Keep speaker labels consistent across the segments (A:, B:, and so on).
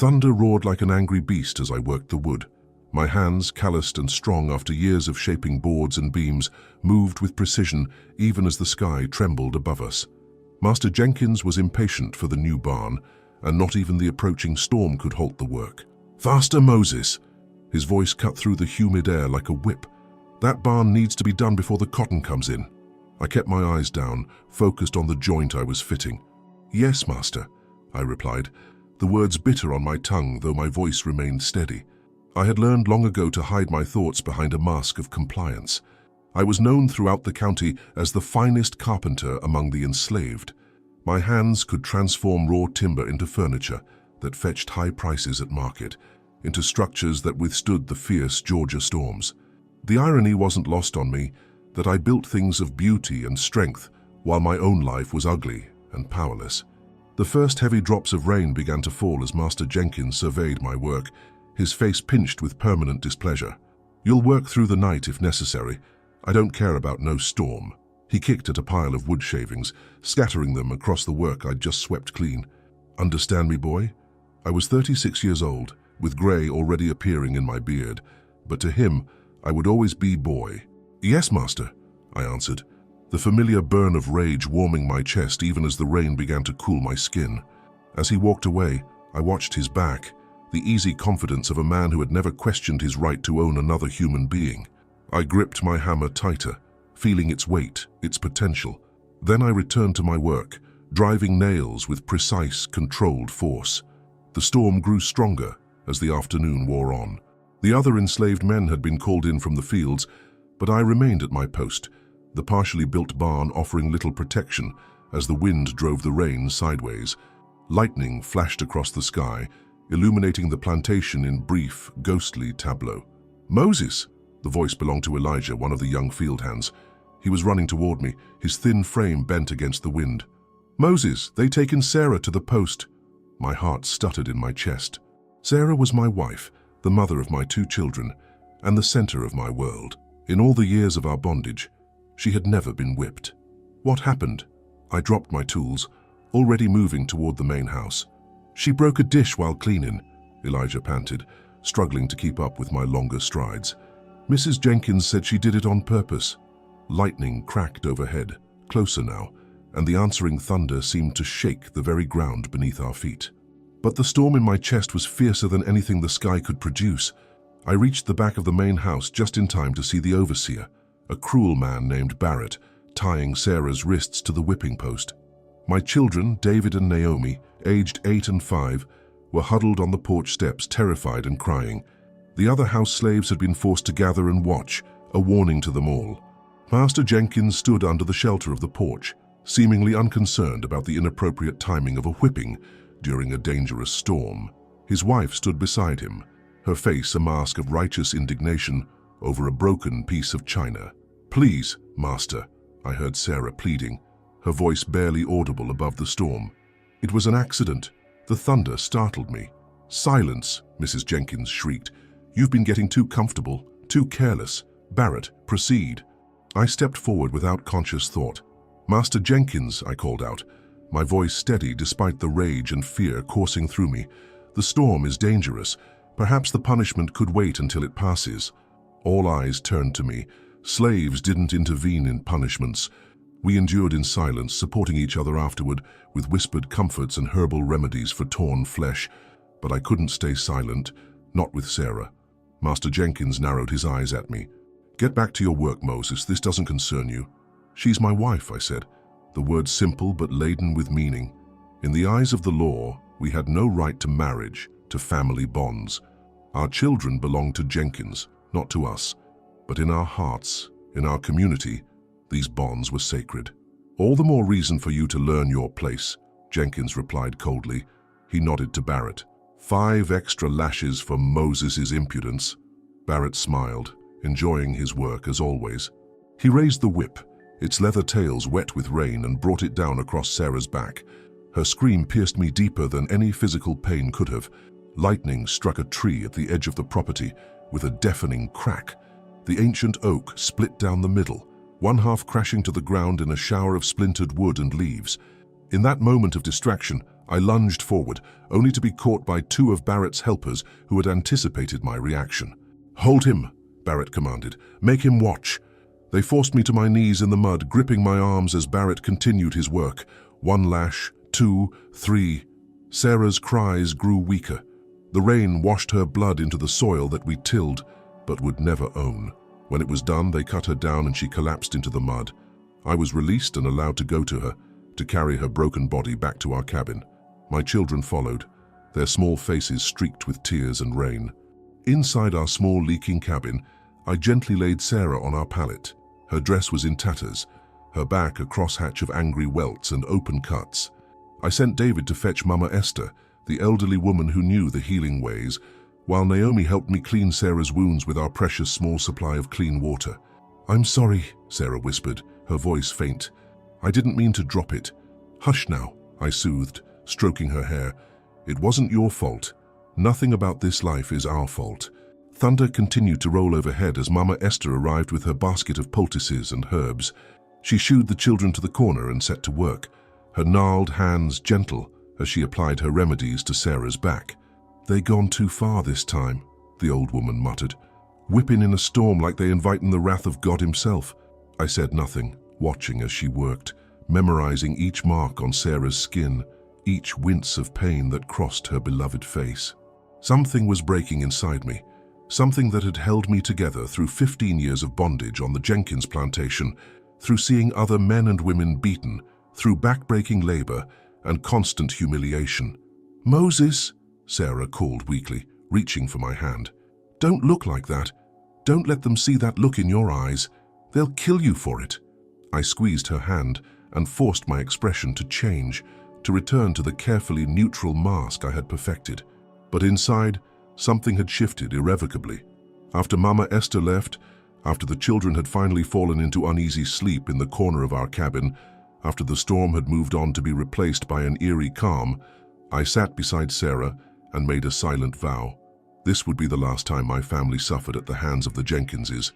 A: Thunder roared like an angry beast as I worked the wood. My hands, calloused and strong after years of shaping boards and beams, moved with precision even as the sky trembled above us. Master Jenkins was impatient for the new barn, and not even the approaching storm could halt the work. "Faster, Moses!" His voice cut through the humid air like a whip. "That barn needs to be done before the cotton comes in." I kept my eyes down, focused on the joint I was fitting. "Yes, master," I replied, the words bitter on my tongue though my voice remained steady. I had learned long ago to hide my thoughts behind a mask of compliance. I was known throughout the county as the finest carpenter among the enslaved. My hands could transform raw timber into furniture that fetched high prices at market, into structures that withstood the fierce Georgia storms. The irony wasn't lost on me that I built things of beauty and strength while my own life was ugly and powerless. The first heavy drops of rain began to fall as Master Jenkins surveyed my work, his face pinched with permanent displeasure. "You'll work through the night if necessary. I don't care about no storm." He kicked at a pile of wood shavings, scattering them across the work I'd just swept clean. "Understand me, boy?" I was 36 years old, with grey already appearing in my beard, but to him, I would always be boy. "Yes, master," I answered, the familiar burn of rage warming my chest even as the rain began to cool my skin. As he walked away, I watched his back, the easy confidence of a man who had never questioned his right to own another human being. I gripped my hammer tighter, feeling its weight, its potential. Then I returned to my work, driving nails with precise, controlled force. The storm grew stronger as the afternoon wore on. The other enslaved men had been called in from the fields, but I remained at my post, the partially built barn offering little protection as the wind drove the rain sideways. Lightning flashed across the sky, illuminating the plantation in brief, ghostly tableau. "Moses!" The voice belonged to Elijah, one of the young field hands. He was running toward me, his thin frame bent against the wind. "Moses, they taken Sarah to the post." My heart stuttered in my chest. Sarah was my wife, the mother of my 2 children, and the center of my world. In all the years of our bondage, she had never been whipped. What happened? I dropped my tools, already moving toward the main house. "She broke a dish while cleaning," Elijah panted, struggling to keep up with my longer strides. "Mrs. Jenkins said she did it on purpose." Lightning cracked overhead, closer now, and the answering thunder seemed to shake the very ground beneath our feet. But the storm in my chest was fiercer than anything the sky could produce. I reached the back of the main house just in time to see the overseer, a cruel man named Barrett, tying Sarah's wrists to the whipping post. My children, David and Naomi, aged 8 and 5, were huddled on the porch steps, terrified and crying. The other house slaves had been forced to gather and watch, a warning to them all. Master Jenkins stood under the shelter of the porch, seemingly unconcerned about the inappropriate timing of a whipping during a dangerous storm. His wife stood beside him, her face a mask of righteous indignation over a broken piece of china. "Please, master," I heard Sarah pleading, her voice barely audible above the storm. "It was an accident. The thunder startled me." "Silence," Mrs. Jenkins shrieked. "You've been getting too comfortable, too careless. Barrett, proceed." I stepped forward without conscious thought. "Master Jenkins," I called out, my voice steady despite the rage and fear coursing through me. "The storm is dangerous. Perhaps the punishment could wait until it passes." All eyes turned to me. Slaves didn't intervene in punishments. We endured in silence, supporting each other afterward with whispered comforts and herbal remedies for torn flesh. But I couldn't stay silent, not with Sarah. Master Jenkins narrowed his eyes at me. "Get back to your work, Moses. This doesn't concern you." "She's my wife," I said, the words simple but laden with meaning. In the eyes of the law, we had no right to marriage, to family bonds. Our children belonged to Jenkins, not to us. But in our hearts, in our community, these bonds were sacred. "All the more reason for you to learn your place," Jenkins replied coldly. He nodded to Barrett. 5 extra lashes for Moses's impudence." Barrett smiled, enjoying his work as always. He raised the whip, its leather tails wet with rain, and brought it down across Sarah's back. Her scream pierced me deeper than any physical pain could have. Lightning struck a tree at the edge of the property with a deafening crack. The ancient oak split down the middle, one half crashing to the ground in a shower of splintered wood and leaves. In that moment of distraction, I lunged forward, only to be caught by two of Barrett's helpers who had anticipated my reaction. "Hold him," Barrett commanded. "Make him watch." They forced me to my knees in the mud, gripping my arms as Barrett continued his work. 1 lash, 2, 3. Sarah's cries grew weaker. The rain washed her blood into the soil that we tilled, but would never own. When it was done, they cut her down and she collapsed into the mud. I was released and allowed to go to her, to carry her broken body back to our cabin. My children followed, their small faces streaked with tears and rain. Inside our small leaking cabin, I gently laid Sarah on our pallet. Her dress was in tatters, her back a crosshatch of angry welts and open cuts. I sent David to fetch Mama Esther, the elderly woman who knew the healing ways, while Naomi helped me clean Sarah's wounds with our precious small supply of clean water. "I'm sorry," Sarah whispered, her voice faint. "I didn't mean to drop it." "Hush now," I soothed, stroking her hair. "It wasn't your fault. Nothing about this life is our fault." Thunder continued to roll overhead as Mama Esther arrived with her basket of poultices and herbs. She shooed the children to the corner and set to work, her gnarled hands gentle as she applied her remedies to Sarah's back. "They gone too far this time," the old woman muttered. "Whipping in a storm like they inviting the wrath of God himself." I said nothing, watching as she worked, memorizing each mark on Sarah's skin, each wince of pain that crossed her beloved face. Something was breaking inside me, something that had held me together through 15 years of bondage on the Jenkins plantation, through seeing other men and women beaten, through backbreaking labor and constant humiliation. "Moses," Sarah called weakly, reaching for my hand. "Don't look like that. Don't let them see that look in your eyes. They'll kill you for it." I squeezed her hand and forced my expression to change, to return to the carefully neutral mask I had perfected. But inside, something had shifted irrevocably. After Mama Esther left, after the children had finally fallen into uneasy sleep in the corner of our cabin, after the storm had moved on to be replaced by an eerie calm, I sat beside Sarah and made a silent vow. This would be the last time my family suffered at the hands of the Jenkinses.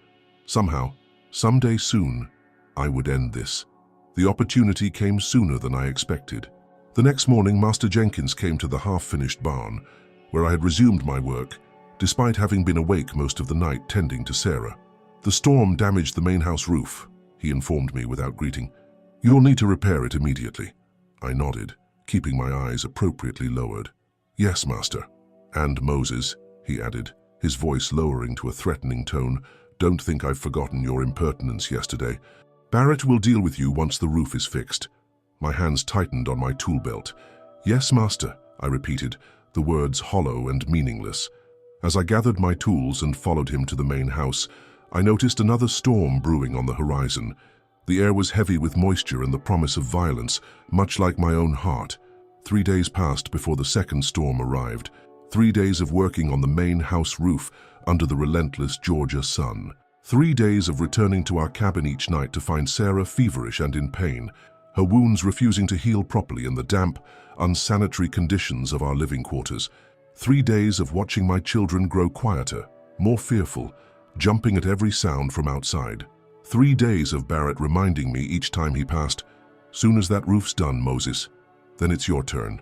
A: Somehow, someday soon, I would end this. The opportunity came sooner than I expected. The next morning, Master Jenkins came to the half-finished barn, where I had resumed my work, despite having been awake most of the night tending to Sarah. "The storm damaged the main house roof," he informed me without greeting. "You'll need to repair it immediately." I nodded, keeping my eyes appropriately lowered. "Yes, Master." "And Moses," he added, his voice lowering to a threatening tone, "don't think I've forgotten your impertinence yesterday. Barrett will deal with you once the roof is fixed." My hands tightened on my tool belt. "Yes, Master," I repeated, the words hollow and meaningless. As I gathered my tools and followed him to the main house, I noticed another storm brewing on the horizon. The air was heavy with moisture and the promise of violence, much like my own heart. 3 days passed before the second storm arrived. 3 days of working on the main house roof under the relentless Georgia sun. 3 days of returning to our cabin each night to find Sarah feverish and in pain, her wounds refusing to heal properly in the damp, unsanitary conditions of our living quarters. 3 days of watching my children grow quieter, more fearful, jumping at every sound from outside. 3 days of Barrett reminding me each time he passed, "Soon as that roof's done, Moses, then it's your turn."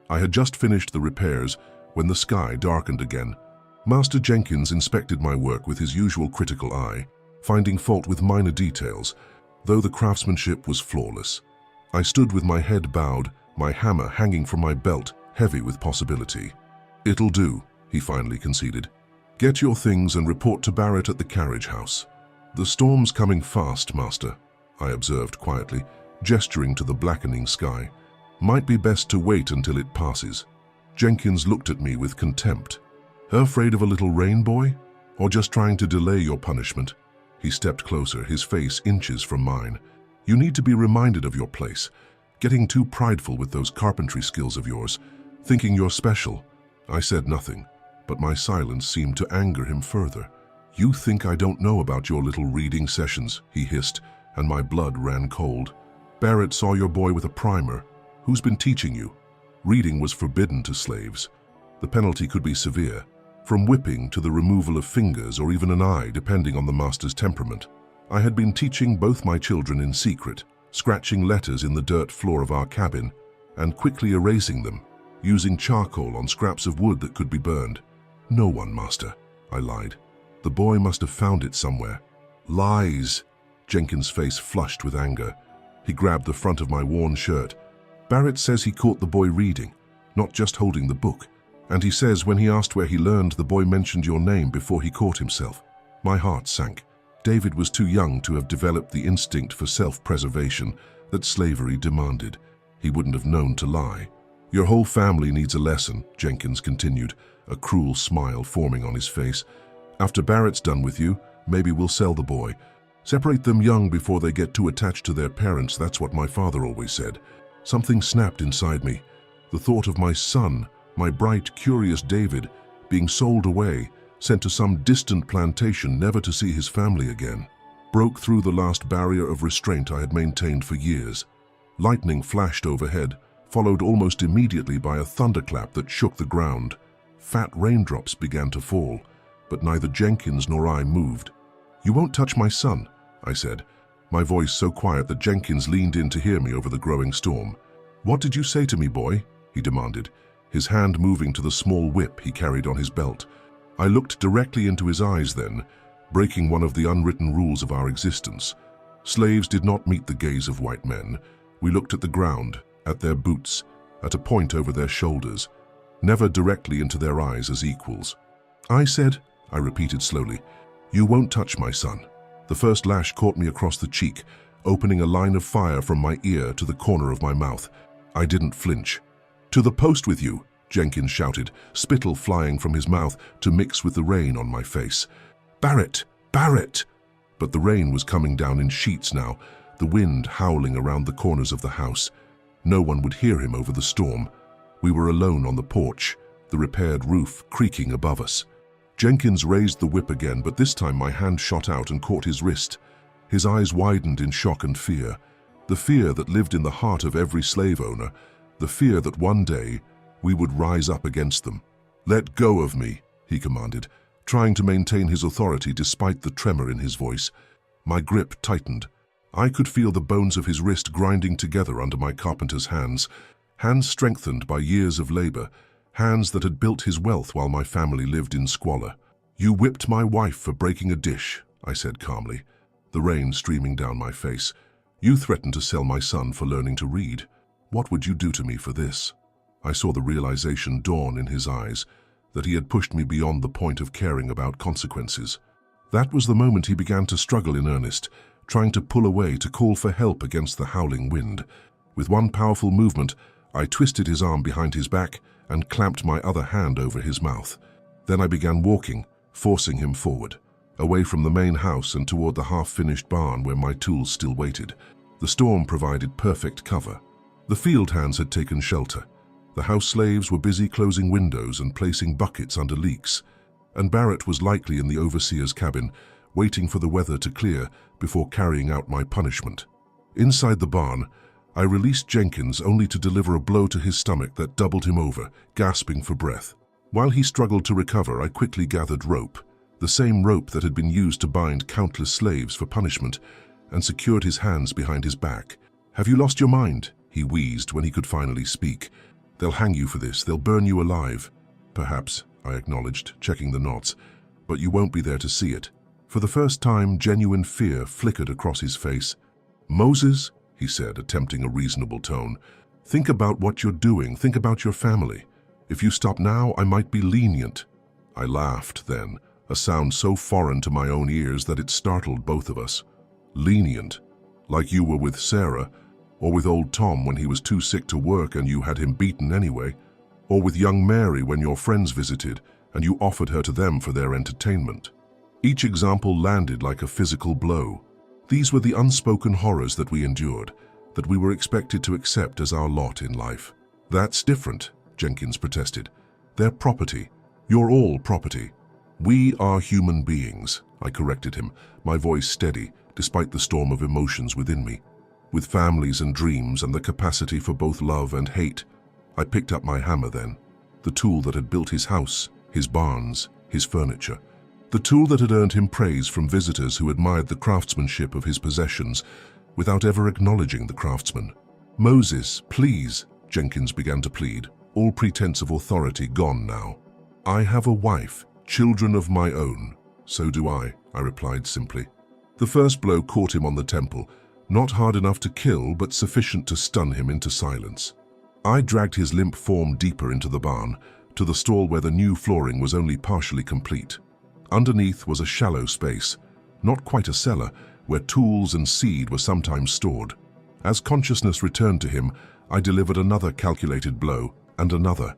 A: I had just finished the repairs when the sky darkened again. Master Jenkins inspected my work with his usual critical eye, finding fault with minor details, though the craftsmanship was flawless. I stood with my head bowed, my hammer hanging from my belt, heavy with possibility. "It'll do," he finally conceded. "Get your things and report to Barrett at the carriage house." "The storm's coming fast, Master," I observed quietly, gesturing to the blackening sky. "Might be best to wait until it passes." Jenkins looked at me with contempt. "Afraid of a little rain, boy? Or just trying to delay your punishment?" He stepped closer, his face inches from mine. "You need to be reminded of your place. Getting too prideful with those carpentry skills of yours, thinking you're special." I said nothing, but my silence seemed to anger him further. "You think I don't know about your little reading sessions," he hissed, and my blood ran cold. "Barrett saw your boy with a primer. Who's been teaching you?" Reading was forbidden to slaves. The penalty could be severe, from whipping to the removal of fingers or even an eye, depending on the master's temperament. I had been teaching both my children in secret, scratching letters in the dirt floor of our cabin. and quickly erasing them, using charcoal on scraps of wood that could be burned. "No one, Master," I lied. "The boy must have found it somewhere." "Lies!" Jenkins' face flushed with anger. He grabbed the front of my worn shirt. "Barrett says he caught the boy reading, not just holding the book. And he says when he asked where he learned, the boy mentioned your name before he caught himself." My heart sank. David was too young to have developed the instinct for self-preservation that slavery demanded. He wouldn't have known to lie. "Your whole family needs a lesson," Jenkins continued, a cruel smile forming on his face. "After Barrett's done with you, maybe we'll sell the boy. Separate them young before they get too attached to their parents. That's what my father always said." Something snapped inside me. The thought of my son, my bright, curious David, being sold away, sent to some distant plantation never to see his family again, broke through the last barrier of restraint I had maintained for years. Lightning flashed overhead, followed almost immediately by a thunderclap that shook the ground. Fat raindrops began to fall, but neither Jenkins nor I moved. "You won't touch my son," I said, my voice so quiet that Jenkins leaned in to hear me over the growing storm. "What did you say to me, boy?" he demanded, his hand moving to the small whip he carried on his belt. I looked directly into his eyes then, breaking one of the unwritten rules of our existence. Slaves did not meet the gaze of white men. We looked at the ground, at their boots, at a point over their shoulders, never directly into their eyes as equals. "I said," I repeated slowly, "you won't touch my son." The first lash caught me across the cheek, opening a line of fire from my ear to the corner of my mouth. I didn't flinch. "To the post with you!" Jenkins shouted, spittle flying from his mouth to mix with the rain on my face. "Barrett! Barrett!" But the rain was coming down in sheets now, the wind howling around the corners of the house. No one would hear him over the storm. We were alone on the porch, the repaired roof creaking above us. Jenkins raised the whip again, but this time my hand shot out and caught his wrist. His eyes widened in shock and fear. The fear that lived in the heart of every slave owner, the fear that one day we would rise up against them. "Let go of me," he commanded, trying to maintain his authority despite the tremor in his voice. My grip tightened. I could feel the bones of his wrist grinding together under my carpenter's hands, hands strengthened by years of labor, hands that had built his wealth while my family lived in squalor. "You whipped my wife for breaking a dish," I said calmly, the rain streaming down my face. "You threatened to sell my son for learning to read. What would you do to me for this?" I saw the realization dawn in his eyes, that he had pushed me beyond the point of caring about consequences. That was the moment he began to struggle in earnest, trying to pull away, to call for help against the howling wind. With one powerful movement, I twisted his arm behind his back and clamped my other hand over his mouth. Then I began walking, forcing him forward, away from the main house and toward the half-finished barn where my tools still waited. The storm provided perfect cover. The field hands had taken shelter. The house slaves were busy closing windows and placing buckets under leaks, and Barrett was likely in the overseer's cabin, waiting for the weather to clear before carrying out my punishment. Inside the barn, I released Jenkins only to deliver a blow to his stomach that doubled him over, gasping for breath. While he struggled to recover, I quickly gathered rope, the same rope that had been used to bind countless slaves for punishment, and secured his hands behind his back. "Have you lost your mind?" he wheezed when he could finally speak. "They'll hang you for this. They'll burn you alive." "Perhaps," I acknowledged, checking the knots, "but you won't be there to see it." For the first time, genuine fear flickered across his face. "Moses," he said, attempting a reasonable tone, "think about what you're doing. Think about your family. If you stop now, I might be lenient." I laughed then, a sound so foreign to my own ears that it startled both of us. "Lenient? Like you were with Sarah? Or with old Tom when he was too sick to work and you had him beaten anyway? Or with young Mary when your friends visited and you offered her to them for their entertainment?" Each example landed like a physical blow. These were the unspoken horrors that we endured, that we were expected to accept as our lot in life. "That's different," Jenkins protested. "They're property. You're all property." "We are human beings," I corrected him, my voice steady, despite the storm of emotions within me. "With families and dreams and the capacity for both love and hate." I picked up my hammer then, the tool that had built his house, his barns, his furniture. The tool that had earned him praise from visitors who admired the craftsmanship of his possessions without ever acknowledging the craftsman. "Moses, please," Jenkins began to plead, all pretense of authority gone now. "I have a wife, children of my own." "So do I replied simply. The first blow caught him on the temple, not hard enough to kill, but sufficient to stun him into silence. I dragged his limp form deeper into the barn, to the stall where the new flooring was only partially complete. Underneath was a shallow space, not quite a cellar, where tools and seed were sometimes stored. As consciousness returned to him, I delivered another calculated blow, and another.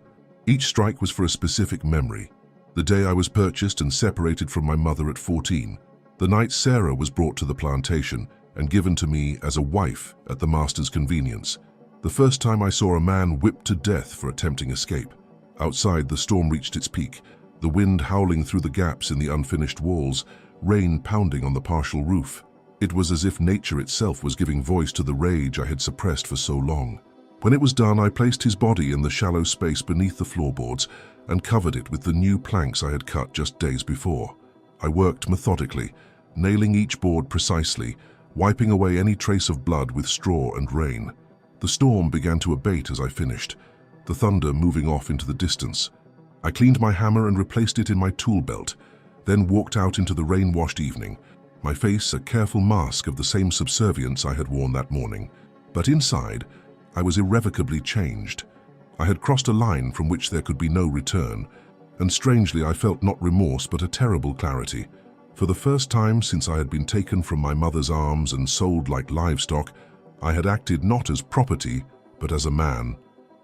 A: Each strike was for a specific memory. The day I was purchased and separated from my mother at 14. The night Sarah was brought to the plantation and given to me as a wife at the master's convenience. The first time I saw a man whipped to death for attempting escape. Outside, the storm reached its peak, the wind howling through the gaps in the unfinished walls, rain pounding on the partial roof. It was as if nature itself was giving voice to the rage I had suppressed for so long. When it was done, I placed his body in the shallow space beneath the floorboards and covered it with the new planks I had cut just days before. I worked methodically, nailing each board precisely, wiping away any trace of blood with straw and rain. The storm began to abate as I finished, the thunder moving off into the distance. I cleaned my hammer and replaced it in my tool belt, then walked out into the rain-washed evening, my face a careful mask of the same subservience I had worn that morning. But inside, I was irrevocably changed. I had crossed a line from which there could be no return, and strangely I felt not remorse but a terrible clarity. For the first time since I had been taken from my mother's arms and sold like livestock, I had acted not as property, but as a man.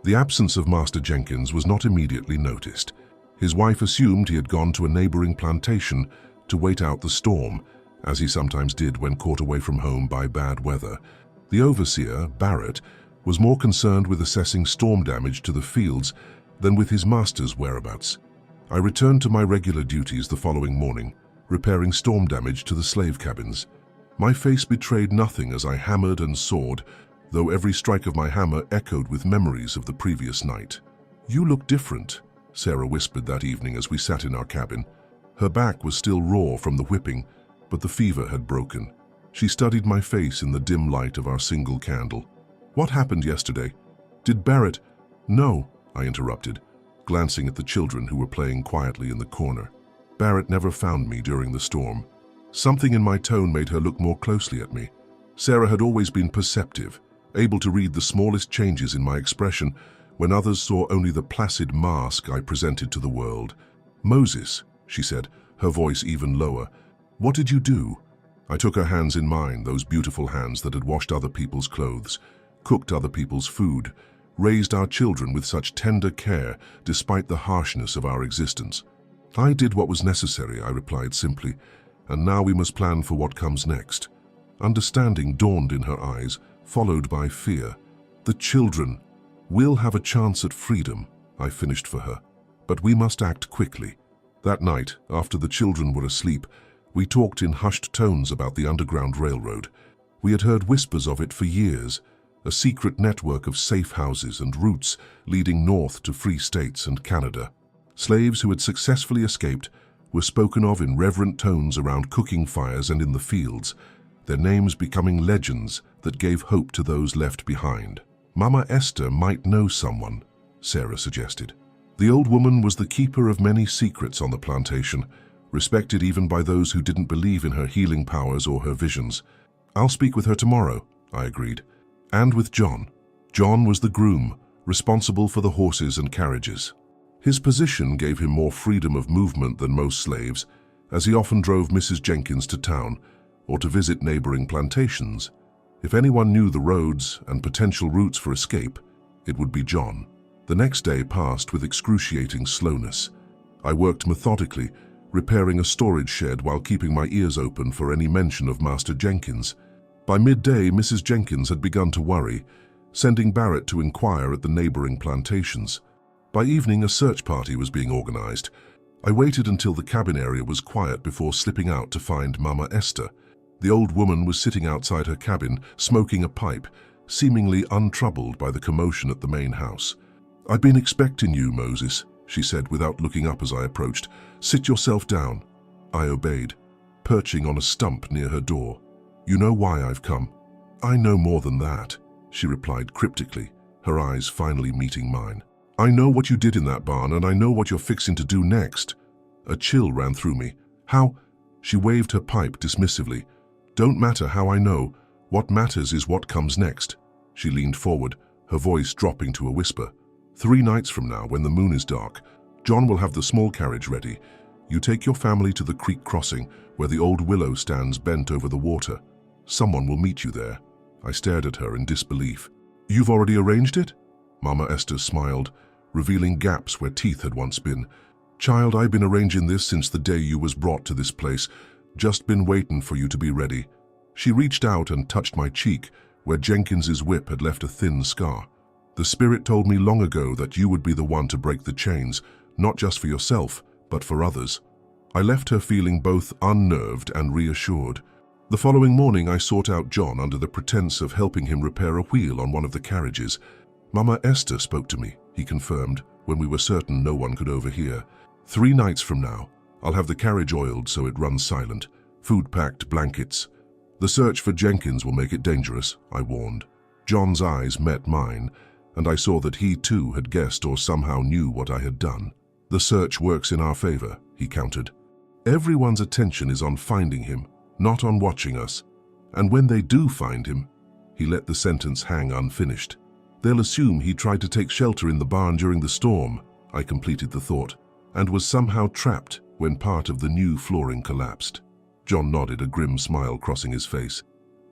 A: The absence of Master Jenkins was not immediately noticed. His wife assumed he had gone to a neighboring plantation to wait out the storm, as he sometimes did when caught away from home by bad weather. The overseer, Barrett, was more concerned with assessing storm damage to the fields than with his master's whereabouts. I returned to my regular duties the following morning, repairing storm damage to the slave cabins. My face betrayed nothing as I hammered and sawed, though every strike of my hammer echoed with memories of the previous night. "You look different," Sarah whispered that evening as we sat in our cabin. Her back was still raw from the whipping, but the fever had broken. She studied my face in the dim light of our single candle. "What happened yesterday? Did Barrett—" "No," I interrupted, glancing at the children who were playing quietly in the corner. "Barrett never found me during the storm." Something in my tone made her look more closely at me. Sarah had always been perceptive, able to read the smallest changes in my expression when others saw only the placid mask I presented to the world. "Moses," she said, her voice even lower, "what did you do?" I took her hands in mine, those beautiful hands that had washed other people's clothes, cooked other people's food, raised our children with such tender care despite the harshness of our existence. "I did what was necessary," I replied simply, "and now we must plan for what comes next." Understanding dawned in her eyes, followed by fear. "The children. We'll have a chance at freedom," I finished for her. "But we must act quickly." That night, after the children were asleep, we talked in hushed tones about the Underground Railroad. We had heard whispers of it for years, a secret network of safe houses and routes leading north to free states and Canada. Slaves who had successfully escaped were spoken of in reverent tones around cooking fires and in the fields, their names becoming legends that gave hope to those left behind. "Mama Esther might know someone," Sarah suggested. The old woman was the keeper of many secrets on the plantation, respected even by those who didn't believe in her healing powers or her visions. "I'll speak with her tomorrow," I agreed. And with John. John was the groom, responsible for the horses and carriages. His position gave him more freedom of movement than most slaves, as he often drove Mrs. Jenkins to town or to visit neighboring plantations. If anyone knew the roads and potential routes for escape, it would be John. The next day passed with excruciating slowness. I worked methodically, repairing a storage shed while keeping my ears open for any mention of Master Jenkins. By midday, Mrs. Jenkins had begun to worry, sending Barrett to inquire at the neighboring plantations. By evening, a search party was being organized. I waited until the cabin area was quiet before slipping out to find Mama Esther. The old woman was sitting outside her cabin, smoking a pipe, seemingly untroubled by the commotion at the main house. "I've been expecting you, Moses," she said without looking up as I approached. "Sit yourself down." I obeyed, perching on a stump near her door. "You know why I've come?" "I know more than that," she replied cryptically. her eyes finally meeting mine. "I know what you did in that barn, and I know what you're fixing to do next." A chill ran through me. "How?" She waved her pipe dismissively. "Don't matter how I know. What matters is what comes next." She leaned forward, her voice dropping to a whisper. "3 nights from now, when the moon is dark, John will have the small carriage ready. You take your family to the creek crossing, where the old willow stands bent over the water. Someone will meet you there." I stared at her in disbelief. "You've already arranged it?" Mama Esther smiled, revealing gaps where teeth had once been. "Child, I've been arranging this since the day you was brought to this place. Just been waiting for you to be ready." She reached out and touched my cheek, where Jenkins's whip had left a thin scar. "The spirit told me long ago that you would be the one to break the chains, not just for yourself, but for others." I left her feeling both unnerved and reassured. The following morning I sought out John under the pretense of helping him repair a wheel on one of the carriages. "Mama Esther spoke to me," he confirmed, when we were certain no one could overhear. 3 nights from now, I'll have the carriage oiled so it runs silent, food-packed blankets. The search for Jenkins will make it dangerous," I warned. John's eyes met mine, and I saw that he too had guessed or somehow knew what I had done. "The search works in our favor," he countered. "Everyone's attention is on finding him, not on watching us. And when they do find him," he let the sentence hang unfinished, "they'll assume he tried to take shelter in the barn during the storm," I completed the thought, "and was somehow trapped when part of the new flooring collapsed." John nodded, a grim smile crossing his face.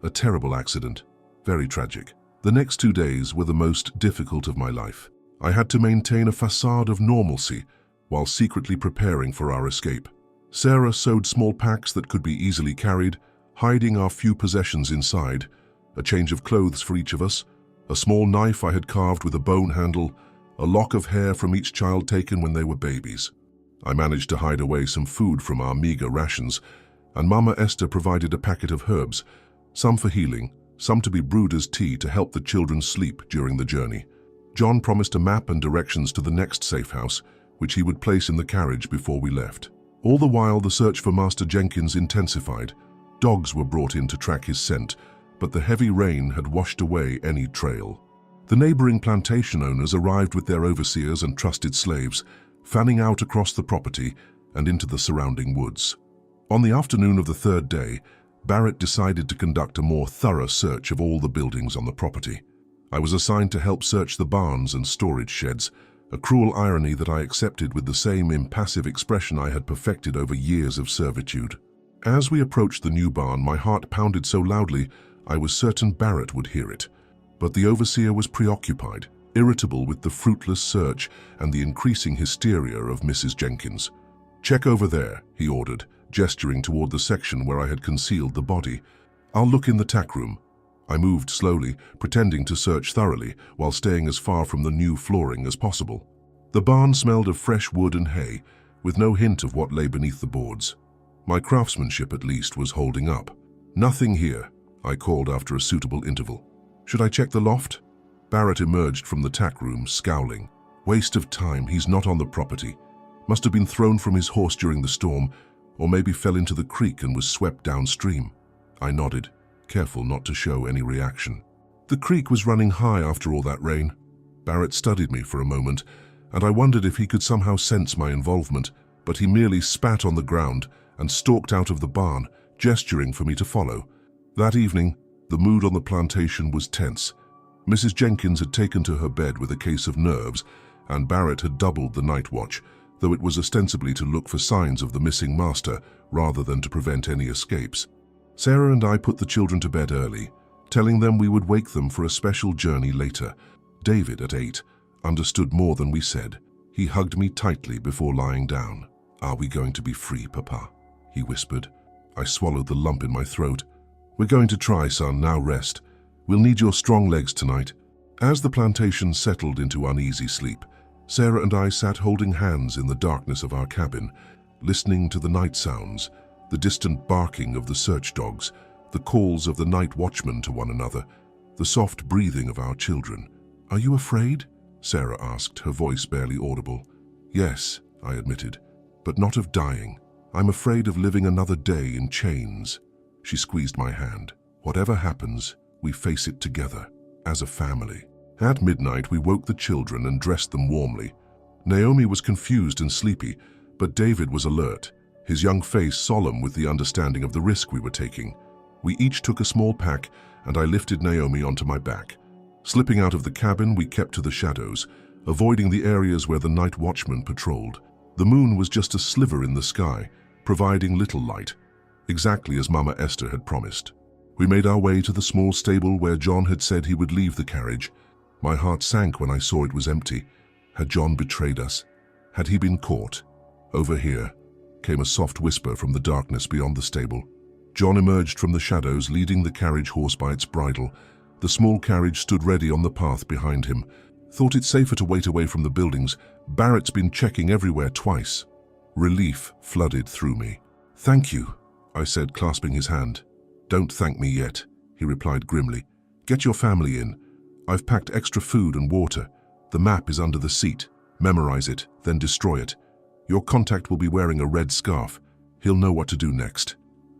A: "A terrible accident. Very tragic." The next 2 days were the most difficult of my life. I had to maintain a facade of normalcy while secretly preparing for our escape. Sarah sewed small packs that could be easily carried, hiding our few possessions inside: a change of clothes for each of us, a small knife I had carved with a bone handle, a lock of hair from each child taken when they were babies. I managed to hide away some food from our meager rations, and Mama Esther provided a packet of herbs, some for healing, some to be brewed as tea to help the children sleep during the journey. John promised a map and directions to the next safe house, which he would place in the carriage before we left. All the while, the search for Master Jenkins intensified. Dogs were brought in to track his scent, but the heavy rain had washed away any trail. The neighboring plantation owners arrived with their overseers and trusted slaves, fanning out across the property and into the surrounding woods. On the afternoon of the 3rd day, Barrett decided to conduct a more thorough search of all the buildings on the property. I was assigned to help search the barns and storage sheds, a cruel irony that I accepted with the same impassive expression I had perfected over years of servitude. As we approached the new barn, my heart pounded so loudly I was certain Barrett would hear it. But the overseer was preoccupied, irritable with the fruitless search and the increasing hysteria of Mrs. Jenkins. "Check over there," he ordered, gesturing toward the section where I had concealed the body. "I'll look in the tack room." I moved slowly, pretending to search thoroughly while staying as far from the new flooring as possible. The barn smelled of fresh wood and hay, with no hint of what lay beneath the boards. My craftsmanship, at least, was holding up. "Nothing here," I called after a suitable interval. "Should I check the loft?" Barrett emerged from the tack room, scowling. "Waste of time. He's not on the property. Must have been thrown from his horse during the storm, or maybe fell into the creek and was swept downstream." I nodded, careful not to show any reaction. The creek was running high after all that rain. Barrett studied me for a moment, and I wondered if he could somehow sense my involvement, but he merely spat on the ground and stalked out of the barn, gesturing for me to follow. That evening, the mood on the plantation was tense. Mrs. Jenkins had taken to her bed with a case of nerves, and Barrett had doubled the night watch, though it was ostensibly to look for signs of the missing master rather than to prevent any escapes. Sarah and I put the children to bed early, telling them we would wake them for a special journey later. David, at 8, understood more than we said. He hugged me tightly before lying down. "Are we going to be free, Papa?" he whispered. I swallowed the lump in my throat. "We're going to try, son. Now rest. We'll need your strong legs tonight." As the plantation settled into uneasy sleep, Sarah and I sat holding hands in the darkness of our cabin, listening to the night sounds, the distant barking of the search dogs, the calls of the night watchmen to one another, the soft breathing of our children. "Are you afraid?" Sarah asked, her voice barely audible. "Yes," I admitted, "but not of dying. I'm afraid of living another day in chains." She squeezed my hand. "Whatever happens, we face it together, as a family." At midnight, we woke the children and dressed them warmly. Naomi was confused and sleepy, but David was alert, his young face solemn with the understanding of the risk we were taking. We each took a small pack, and I lifted Naomi onto my back. Slipping out of the cabin, we kept to the shadows, avoiding the areas where the night watchman patrolled. The moon was just a sliver in the sky, providing little light, exactly as Mama Esther had promised. We made our way to the small stable where John had said he would leave the carriage. My heart sank when I saw it was empty. Had John betrayed us? Had he been caught? Over here, came a soft whisper from the darkness beyond the stable. John emerged from the shadows, leading the carriage horse by its bridle. The small carriage stood ready on the path behind him. Thought it safer to wait away from the buildings. Barrett's been checking everywhere twice. Relief flooded through me. "Thank you," I said, clasping his hand. "Don't thank me yet," he replied grimly. "Get your family in. I've packed extra food and water. The map is under the seat. Memorize it, then destroy it. Your contact will be wearing a red scarf. He'll know what to do next."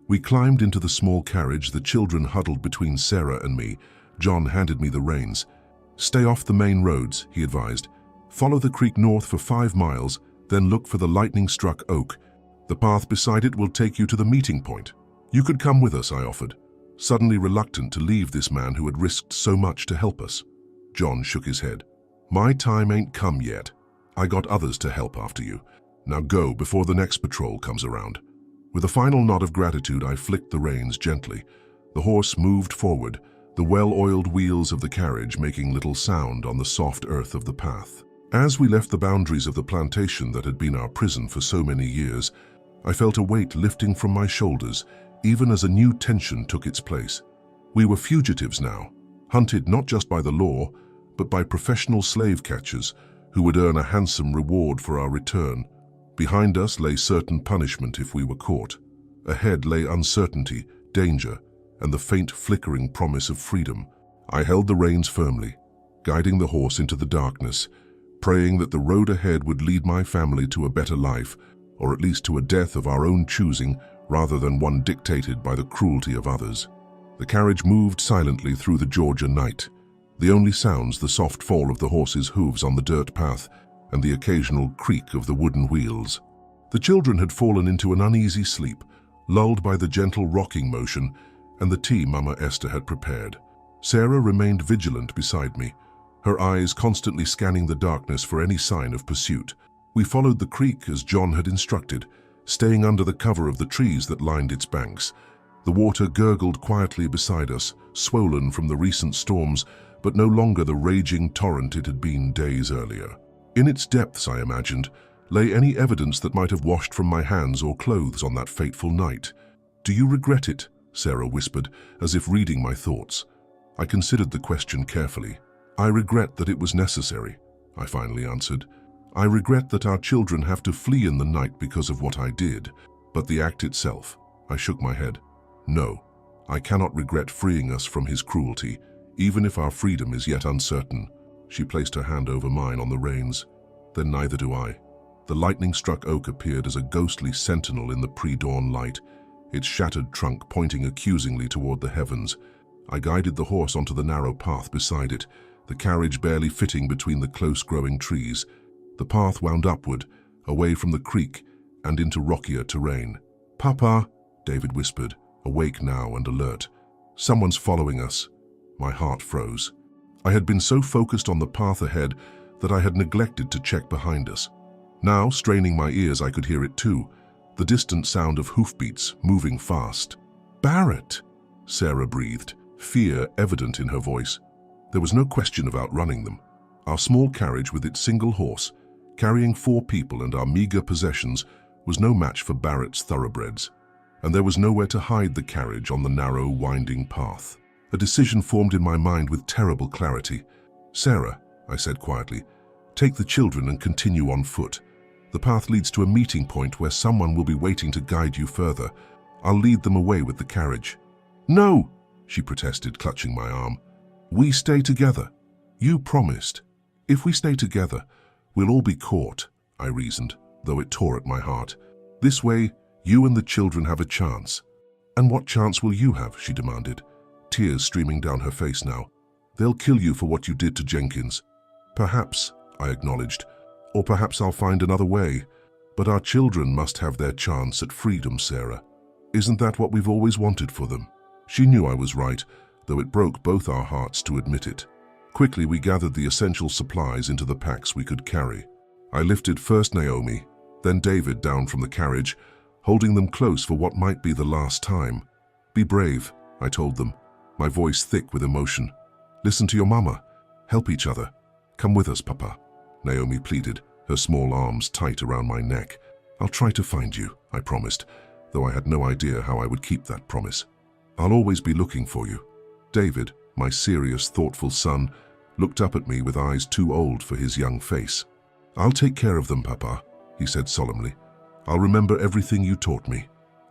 A: We climbed into the small carriage, the children huddled between Sarah and me. John handed me the reins. "Stay off the main roads," he advised. "Follow the creek north for 5 miles, then look for the lightning-struck oak. The path beside it will take you to the meeting point. You could come with us," I offered, suddenly reluctant to leave this man who had risked so much to help us. John shook his head. "My time ain't come yet. I got others to help after you. Now go before the next patrol comes around." With a final nod of gratitude, I flicked the reins gently. The horse moved forward, the well-oiled wheels of the carriage making little sound on the soft earth of the path. As we left the boundaries of the plantation that had been our prison for so many years, I felt a weight lifting from my shoulders, even as a new tension took its place. We were fugitives now, hunted not just by the law, but by professional slave catchers who would earn a handsome reward for our return. Behind us lay certain punishment if we were caught. Ahead lay uncertainty, danger, and the faint flickering promise of freedom. I held the reins firmly, guiding the horse into the darkness, praying that the road ahead would lead my family to a better life, or at least to a death of our own choosing rather than one dictated by the cruelty of others. The carriage moved silently through the Georgia night, the only sounds the soft fall of the horse's hooves on the dirt path and the occasional creak of the wooden wheels. The children had fallen into an uneasy sleep, lulled by the gentle rocking motion and the tea Mama Esther had prepared. Sarah remained vigilant beside me, her eyes constantly scanning the darkness for any sign of pursuit. We followed the creek as John had instructed, staying under the cover of the trees that lined its banks. The water gurgled quietly beside us, swollen from the recent storms, but no longer the raging torrent it had been days earlier. In its depths, I imagined, lay any evidence that might have washed from my hands or clothes on that fateful night. "Do you regret it?" Sarah whispered, as if reading my thoughts. I considered the question carefully. "I regret that it was necessary," I finally answered. "I regret that our children have to flee in the night because of what I did, but the act itself," I shook my head. "No, I cannot regret freeing us from his cruelty, even if our freedom is yet uncertain." She placed her hand over mine on the reins. "Then neither do I." The lightning-struck oak appeared as a ghostly sentinel in the pre-dawn light, its shattered trunk pointing accusingly toward the heavens. I guided the horse onto the narrow path beside it, the carriage barely fitting between the close-growing trees. The path wound upward, away from the creek, and into rockier terrain. "Papa," David whispered, awake now and alert. "Someone's following us." My heart froze. I had been so focused on the path ahead that I had neglected to check behind us. Now, straining my ears, I could hear it too, the distant sound of hoofbeats moving fast. "Barrett," Sarah breathed, fear evident in her voice. There was no question of outrunning them. Our small carriage with its single horse, carrying 4 people and our meager possessions, was no match for Barrett's thoroughbreds, and there was nowhere to hide the carriage on the narrow, winding path. A decision formed in my mind with terrible clarity. "Sarah," I said quietly, "take the children and continue on foot. The path leads to a meeting point where someone will be waiting to guide you further. I'll lead them away with the carriage." "No," she protested, clutching my arm. "We stay together. You promised. If we stay together, we'll all be caught," I reasoned, though it tore at my heart. "This way, you and the children have a chance." "And what chance will you have?" she demanded, tears streaming down her face now. They'll kill you for what you did to Jenkins." "Perhaps," I acknowledged, "or perhaps I'll find another way. But our children must have their chance at freedom, Sarah. Isn't that what we've always wanted for them?" She knew I was right, though it broke both our hearts to admit it. Quickly, we gathered the essential supplies into the packs we could carry. I lifted first Naomi, then David down from the carriage, holding them close for what might be the last time. "Be brave," I told them, my voice thick with emotion. "Listen to your mama. Help each other. Come with us, Papa," Naomi pleaded, her small arms tight around my neck. "I'll try to find you," I promised, though I had no idea how I would keep that promise. "I'll always be looking for you." David, my serious, thoughtful son, looked up at me with eyes too old for his young face. "I'll take care of them, Papa," he said solemnly. "I'll remember everything you taught me."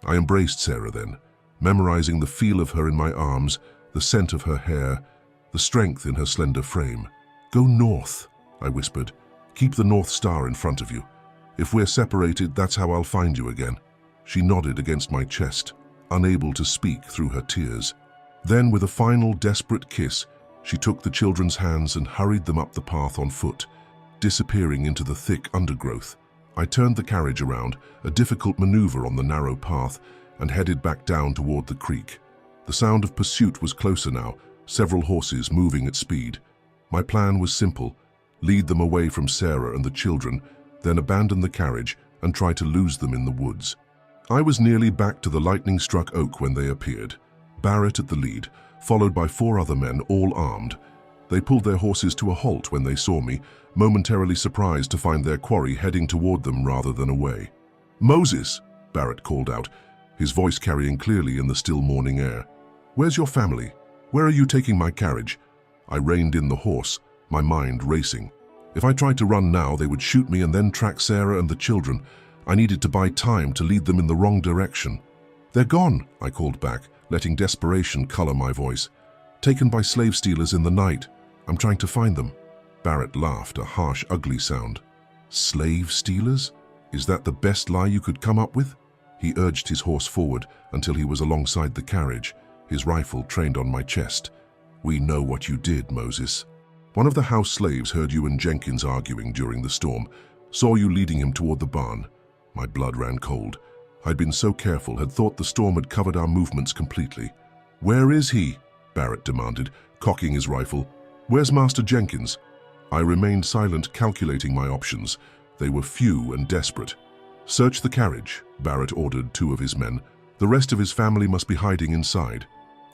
A: I embraced Sarah then, memorizing the feel of her in my arms, the scent of her hair, the strength in her slender frame. "Go north," I whispered. "Keep the North Star in front of you. If we're separated, that's how I'll find you again." She nodded against my chest, unable to speak through her tears. Then, with a final desperate kiss, she took the children's hands and hurried them up the path on foot, disappearing into the thick undergrowth. I turned the carriage around, a difficult maneuver on the narrow path, and headed back down toward the creek. The sound of pursuit was closer now, several horses moving at speed. My plan was simple: lead them away from Sarah and the children, then abandon the carriage and try to lose them in the woods. I was nearly back to the lightning-struck oak when they appeared, Barrett at the lead, followed by 4 other men, all armed. They pulled their horses to a halt when they saw me, momentarily surprised to find their quarry heading toward them rather than away. "Moses!" Barrett called out, his voice carrying clearly in the still morning air. "Where's your family? Where are you taking my carriage?" I reined in the horse, my mind racing. If I tried to run now, they would shoot me and then track Sarah and the children. I needed to buy time to lead them in the wrong direction. "They're gone," I called back, letting desperation color my voice. "Taken by slave stealers in the night. I'm trying to find them." Barrett laughed, a harsh, ugly sound. "Slave stealers? Is that the best lie you could come up with?" He urged his horse forward until he was alongside the carriage, his rifle trained on my chest. "We know what you did, Moses. One of the house slaves heard you and Jenkins arguing during the storm, saw you leading him toward the barn." My blood ran cold. I'd been so careful, had thought the storm had covered our movements completely. "Where is he?" Barrett demanded, cocking his rifle. "Where's Master Jenkins?" I remained silent, calculating my options. They were few and desperate. "Search the carriage," Barrett ordered 2 of his men. "The rest of his family must be hiding inside."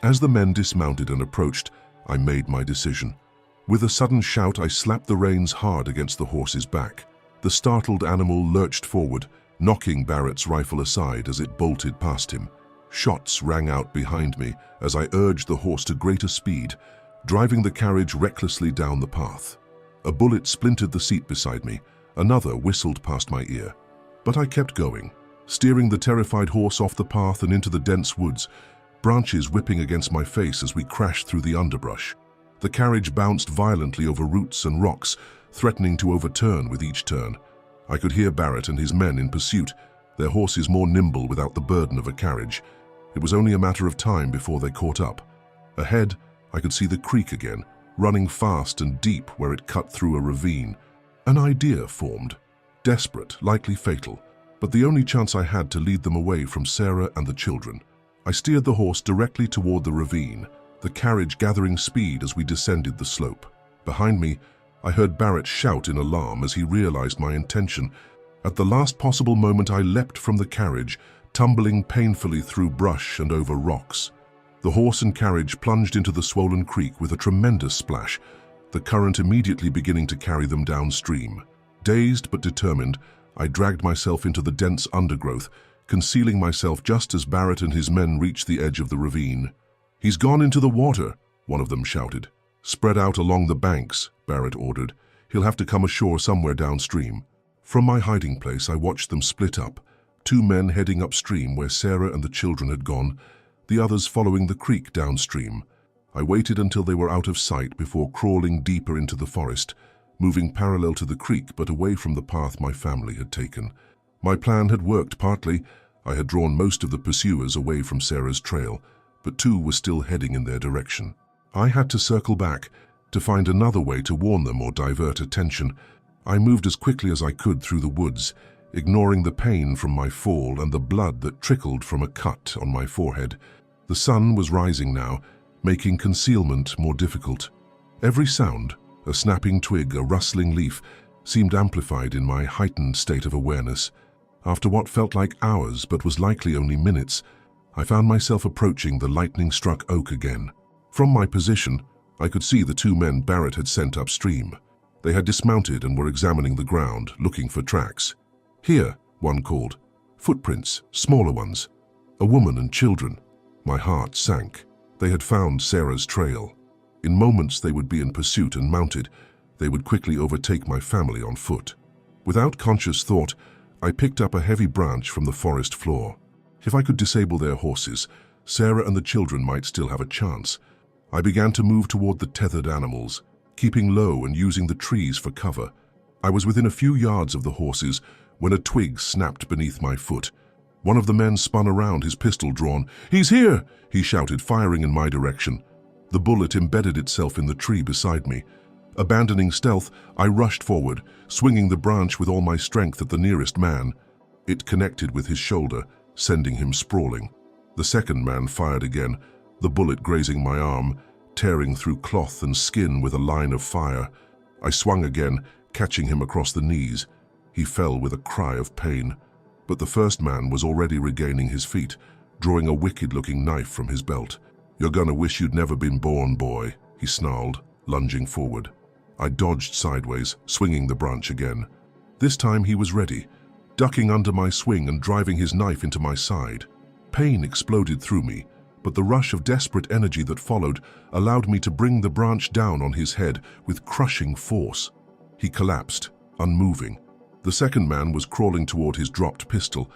A: As the men dismounted and approached, I made my decision. With a sudden shout, I slapped the reins hard against the horse's back. The startled animal lurched forward, knocking Barrett's rifle aside as it bolted past him. Shots rang out behind me as I urged the horse to greater speed, driving the carriage recklessly down the path. A bullet splintered the seat beside me. Another whistled past my ear. But I kept going, steering the terrified horse off the path and into the dense woods, branches whipping against my face as we crashed through the underbrush. The carriage bounced violently over roots and rocks, threatening to overturn with each turn. I could hear Barrett and his men in pursuit, their horses more nimble without the burden of a carriage. It was only a matter of time before they caught up. Ahead, I could see the creek again, running fast and deep where it cut through a ravine. An idea formed, desperate, likely fatal, but the only chance I had to lead them away from Sarah and the children. I steered the horse directly toward the ravine, the carriage gathering speed as we descended the slope. Behind me, I heard Barrett shout in alarm as he realized my intention. At the last possible moment, I leapt from the carriage, tumbling painfully through brush and over rocks. The horse and carriage plunged into the swollen creek with a tremendous splash, the current immediately beginning to carry them downstream. Dazed but determined, I dragged myself into the dense undergrowth, concealing myself just as Barrett and his men reached the edge of the ravine. "He's gone into the water," one of them shouted. "Spread out along the banks," Barrett ordered. "He'll have to come ashore somewhere downstream." From my hiding place, I watched them split up, 2 men heading upstream where Sarah and the children had gone, the others following the creek downstream. I waited until they were out of sight before crawling deeper into the forest, moving parallel to the creek but away from the path my family had taken. My plan had worked partly. I had drawn most of the pursuers away from Sarah's trail, but 2 were still heading in their direction. I had to circle back, to find another way to warn them or divert attention. I moved as quickly as I could through the woods, ignoring the pain from my fall and the blood that trickled from a cut on my forehead. The sun was rising now, making concealment more difficult. Every sound, a snapping twig, a rustling leaf, seemed amplified in my heightened state of awareness. After what felt like hours but was likely only minutes, I found myself approaching the lightning-struck oak again. From my position, I could see the two men Barrett had sent upstream. They had dismounted and were examining the ground, looking for tracks. "Here," one called. "Footprints, smaller ones. A woman and children." My heart sank. They had found Sarah's trail. In moments they would be in pursuit and mounted. They would quickly overtake my family on foot. Without conscious thought, I picked up a heavy branch from the forest floor. If I could disable their horses, Sarah and the children might still have a chance. I began to move toward the tethered animals, keeping low and using the trees for cover. I was within a few yards of the horses when a twig snapped beneath my foot. One of the men spun around, his pistol drawn. "He's here!" he shouted, firing in my direction. The bullet embedded itself in the tree beside me. Abandoning stealth, I rushed forward, swinging the branch with all my strength at the nearest man. It connected with his shoulder, sending him sprawling. The second man fired again, the bullet grazing my arm, tearing through cloth and skin with a line of fire. I swung again, catching him across the knees. He fell with a cry of pain. But the first man was already regaining his feet, drawing a wicked-looking knife from his belt. "You're gonna wish you'd never been born, boy," he snarled, lunging forward. I dodged sideways, swinging the branch again. This time he was ready, ducking under my swing and driving his knife into my side. Pain exploded through me, but the rush of desperate energy that followed allowed me to bring the branch down on his head with crushing force. He collapsed, unmoving. The second man was crawling toward his dropped pistol.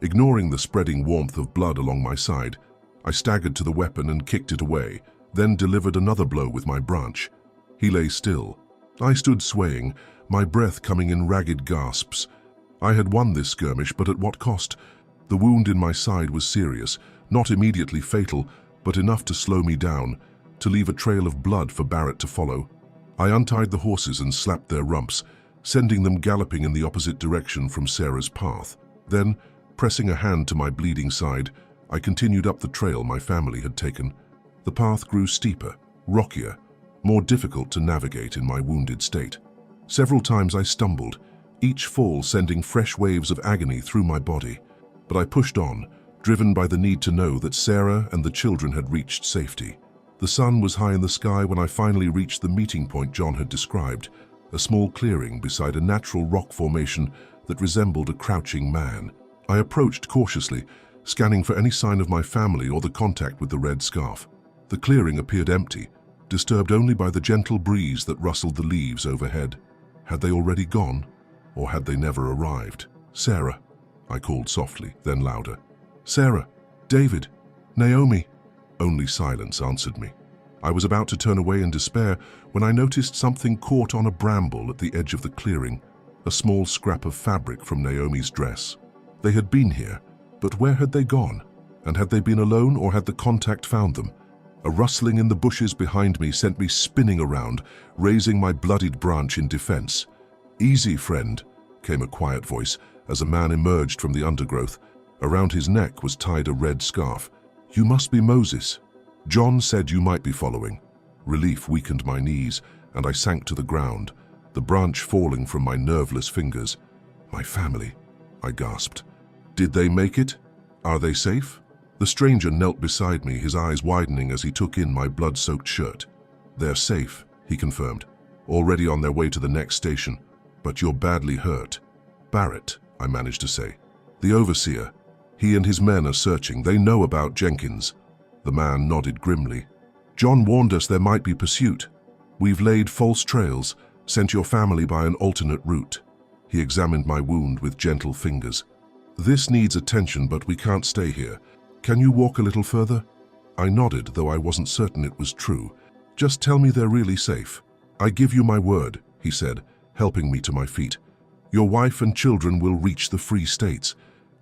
A: Ignoring the spreading warmth of blood along my side, I staggered to the weapon and kicked it away, then delivered another blow with my branch. He lay still. I stood swaying, my breath coming in ragged gasps. I had won this skirmish, but at what cost? The wound in my side was serious, not immediately fatal, but enough to slow me down, to leave a trail of blood for Barrett to follow. I untied the horses and slapped their rumps, sending them galloping in the opposite direction from Sarah's path. Then, pressing a hand to my bleeding side, I continued up the trail my family had taken. The path grew steeper, rockier, more difficult to navigate in my wounded state. Several times I stumbled, each fall sending fresh waves of agony through my body. But I pushed on, driven by the need to know that Sarah and the children had reached safety. The sun was high in the sky when I finally reached the meeting point John had described, a small clearing beside a natural rock formation that resembled a crouching man. I approached cautiously, scanning for any sign of my family or the contact with the red scarf. The clearing appeared empty, disturbed only by the gentle breeze that rustled the leaves overhead. Had they already gone, or had they never arrived? "Sarah," I called softly, then louder. "Sarah, David, Naomi." Only silence answered me. I was about to turn away in despair when I noticed something caught on a bramble at the edge of the clearing, a small scrap of fabric from Naomi's dress. They had been here, but where had they gone? And had they been alone, or had the contact found them? A rustling in the bushes behind me sent me spinning around, raising my bloodied branch in defense. "Easy, friend," came a quiet voice as a man emerged from the undergrowth. Around his neck was tied a red scarf. "You must be Moses. John said you might be following." Relief weakened my knees, and I sank to the ground, the branch falling from my nerveless fingers. "My family," I gasped. "Did they make it? Are they safe?" The stranger knelt beside me, his eyes widening as he took in my blood-soaked shirt. "They're safe," he confirmed. "Already on their way to the next station. But you're badly hurt." "Barrett," I managed to say. "The overseer. He and his men are searching. They know about Jenkins." The man nodded grimly. "John warned us there might be pursuit. We've laid false trails, sent your family by an alternate route." He examined my wound with gentle fingers. "This needs attention, but we can't stay here. Can you walk a little further?" I nodded, though I wasn't certain it was true. "Just tell me they're really safe." "I give you my word," he said, helping me to my feet. "Your wife and children will reach the Free States.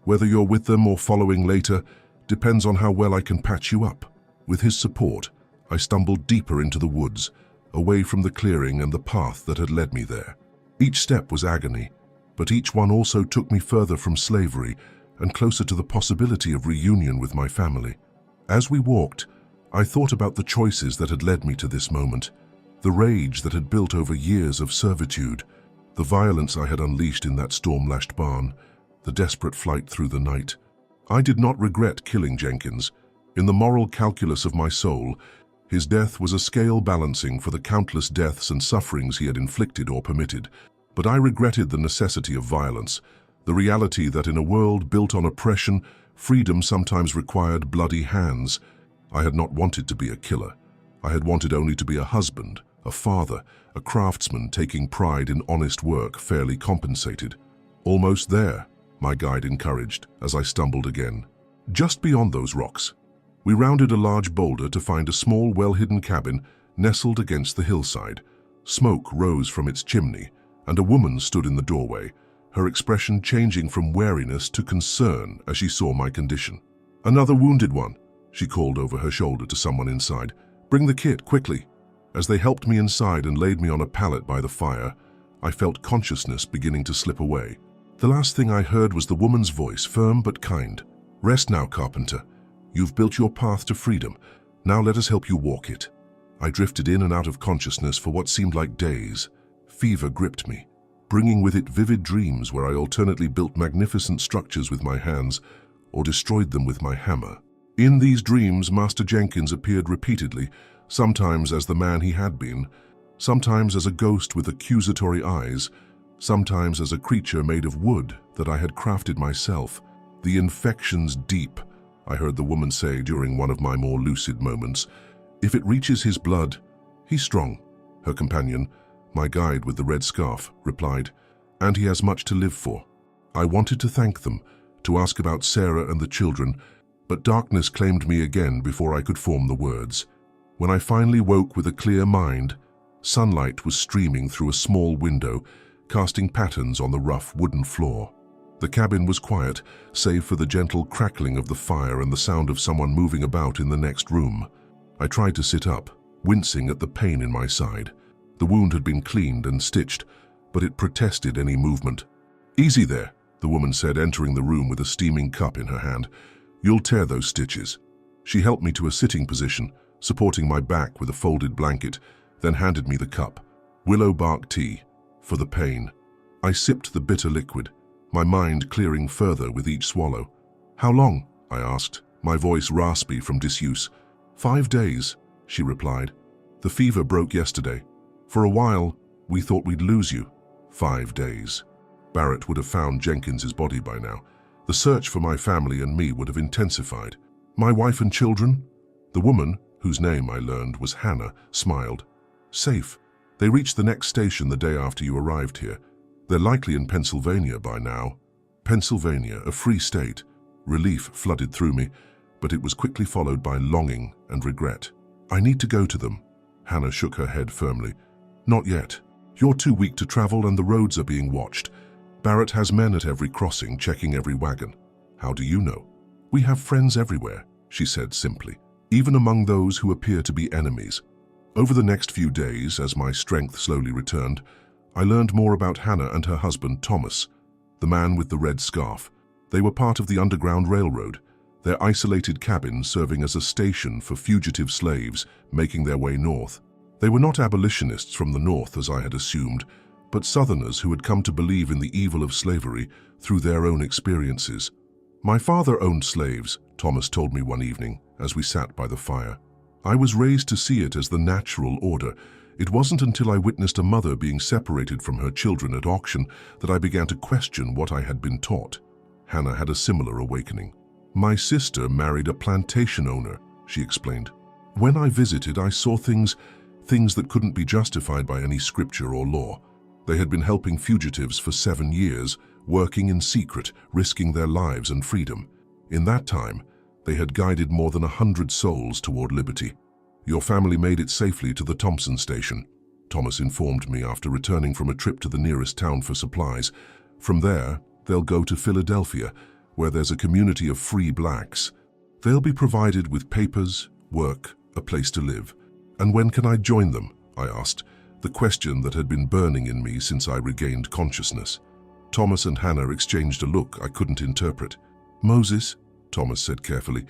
A: Whether you're with them or following later depends on how well I can patch you up." With his support, I stumbled deeper into the woods, away from the clearing and the path that had led me there. Each step was agony, but each one also took me further from slavery and closer to the possibility of reunion with my family. As we walked, I thought about the choices that had led me to this moment, the rage that had built over years of servitude, the violence I had unleashed in that storm-lashed barn, the desperate flight through the night. I did not regret killing Jenkins. In the moral calculus of my soul, his death was a scale balancing for the countless deaths and sufferings he had inflicted or permitted. But I regretted the necessity of violence, the reality that in a world built on oppression, freedom sometimes required bloody hands. I had not wanted to be a killer. I had wanted only to be a husband, a father, a craftsman taking pride in honest work fairly compensated. Almost there, my guide encouraged as I stumbled again. Just beyond those rocks, we rounded a large boulder to find a small, well-hidden cabin nestled against the hillside. Smoke rose from its chimney, and a woman stood in the doorway, her expression changing from wariness to concern as she saw my condition. "Another wounded one," she called over her shoulder to someone inside. "Bring the kit, quickly." As they helped me inside and laid me on a pallet by the fire, I felt consciousness beginning to slip away. The last thing I heard was the woman's voice, firm but kind. "Rest now, Carpenter. You've built your path to freedom. Now let us help you walk it." I drifted in and out of consciousness for what seemed like days. Fever gripped me, bringing with it vivid dreams where I alternately built magnificent structures with my hands or destroyed them with my hammer. In these dreams, Master Jenkins appeared repeatedly, sometimes as the man he had been, sometimes as a ghost with accusatory eyes, sometimes as a creature made of wood that I had crafted myself. "The infection's deep," I heard the woman say during one of my more lucid moments. "If it reaches his blood, he's strong." Her companion, my guide with the red scarf, replied, "And he has much to live for." I wanted to thank them, to ask about Sarah and the children, but darkness claimed me again before I could form the words. When I finally woke with a clear mind, sunlight was streaming through a small window, casting patterns on the rough wooden floor. The cabin was quiet, save for the gentle crackling of the fire and the sound of someone moving about in the next room. I tried to sit up, wincing at the pain in my side. The wound had been cleaned and stitched, but it protested any movement. "Easy there," the woman said, entering the room with a steaming cup in her hand. "You'll tear those stitches." She helped me to a sitting position, supporting my back with a folded blanket, then handed me the cup. Willow bark tea, for the pain. I sipped the bitter liquid, my mind clearing further with each swallow. "How long?" I asked, my voice raspy from disuse. 5 days, she replied. "The fever broke yesterday. For a while, we thought we'd lose you." 5 days. Barrett would have found Jenkins's body by now. The search for my family and me would have intensified. "My wife and children?" The woman, whose name I learned was Hannah, smiled. "Safe. They reached the next station the day after you arrived here. They're likely in Pennsylvania by now." Pennsylvania, a free state. Relief flooded through me, but it was quickly followed by longing and regret. "I need to go to them." Hannah shook her head firmly. "Not yet. You're too weak to travel and the roads are being watched. Barrett has men at every crossing, checking every wagon." "How do you know?" "We have friends everywhere," she said simply, "even among those who appear to be enemies." Over the next few days, as my strength slowly returned, I learned more about Hannah and her husband Thomas, the man with the red scarf. They were part of the Underground Railroad, their isolated cabin serving as a station for fugitive slaves making their way north. They were not abolitionists from the north, as I had assumed, but Southerners who had come to believe in the evil of slavery through their own experiences. "My father owned slaves," Thomas told me one evening as we sat by the fire. "I was raised to see it as the natural order. It wasn't until I witnessed a mother being separated from her children at auction that I began to question what I had been taught." Hannah had a similar awakening. "My sister married a plantation owner," she explained. "When I visited, I saw things that couldn't be justified by any scripture or law. They had been helping fugitives for 7 years, working in secret, risking their lives and freedom. In that time, they had guided more than 100 souls toward liberty. Your family made it safely to the Thompson station," Thomas informed me after returning from a trip to the nearest town for supplies. "From there, they'll go to Philadelphia, where there's a community of free blacks. They'll be provided with papers, work, a place to live." "And when can I join them?" I asked, the question that had been burning in me since I regained consciousness. Thomas and Hannah exchanged a look I couldn't interpret. "Moses," Thomas said carefully,